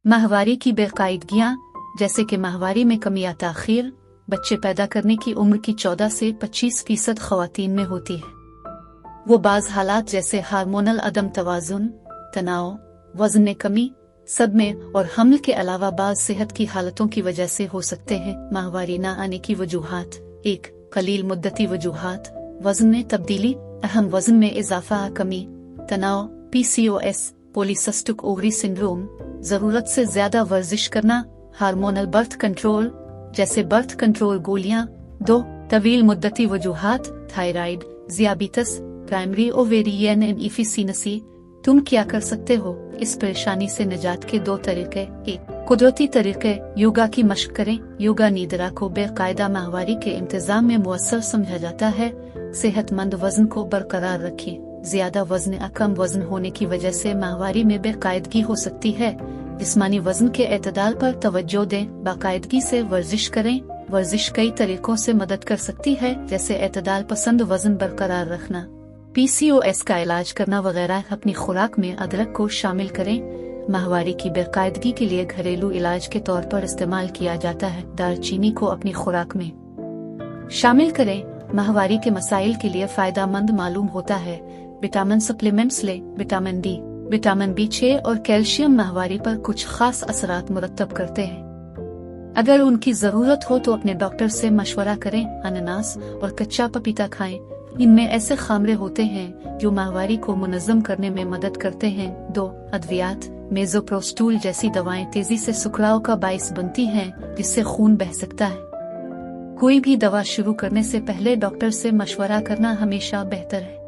माहवारी की बेकायदगियाँ, जैसे कि माहवारी में कमी या ताख़ीर बच्चे पैदा करने की उम्र की 14 से 25% ख़वातीन में होती है। वो बाज़ हालात जैसे हार्मोनल अदम तवाज़ुन, तनाव, वज़न में कमी, सदमे और हमल के अलावा बाज़ सेहत की हालतों की वजह से हो सकते हैं। माहवारी न आने की वजूहात: 1. कलील मुद्दती वजूहात, वज़न में तब्दीली, अहम वज़न में इजाफा, कमी, तनाव, PCOS, पॉलीसिस्टिक ओवरी सिंड्रोम, ज़रूरत से ज़्यादा वर्जिश करना, हार्मोनल बर्थ कंट्रोल जैसे बर्थ कंट्रोल गोलियां। 2. तवील मुद्दती वजूहात, थायराइड, ज़ियाबीतस, प्राइमरी ओवेरियन इनएफिशिएंसी। तुम क्या कर सकते हो इस परेशानी से निजात के 2 तरीके: 1. कुदरती तरीके, योगा की मशक करें। योगा नींदरा को बेकायदा माहवारी के इंतजाम में मुअस्सर समझा जाता है। सेहतमंद वजन को बरकरार रखें। ज्यादा वजन या कम वजन होने की वजह से माहवारी में बेकायदगी हो सकती है। जिस्मानी वजन के एतदाल पर तवज्जो दें। बाकायदगी से वर्जिश करें। वर्जिश कई तरीकों से मदद कर सकती है, जैसे एतदाल पसंद वजन बरकरार रखना, PCOS का इलाज करना वगैरह। अपनी खुराक में अदरक को शामिल करें। माहवारी की बेकायदगी के लिए घरेलू इलाज के तौर पर इस्तेमाल किया जाता है। दालचीनी को अपनी खुराक में शामिल करें। माहवारी के मसाइल के लिए फायदेमंद मालूम होता है। विटामिन सप्लीमेंट्स लें। विटामिन D, विटामिन B6 और कैल्शियम माहवारी पर कुछ खास असरात मुरतब करते हैं। अगर उनकी जरूरत हो तो अपने डॉक्टर से मशवरा करें। अनानास और कच्चा पपीता खाएं। इनमें ऐसे खामरे होते हैं जो माहवारी को मुनज़्ज़म करने में मदद करते हैं। 2. अद्वियात, मेज़ोप्रोस्टूल जैसी दवाएं तेजी से सुखराव का बाइस बनती हैं, जिससे खून बह सकता है। कोई भी दवा शुरू करने से पहले डॉक्टर से मशवरा करना हमेशा बेहतर है।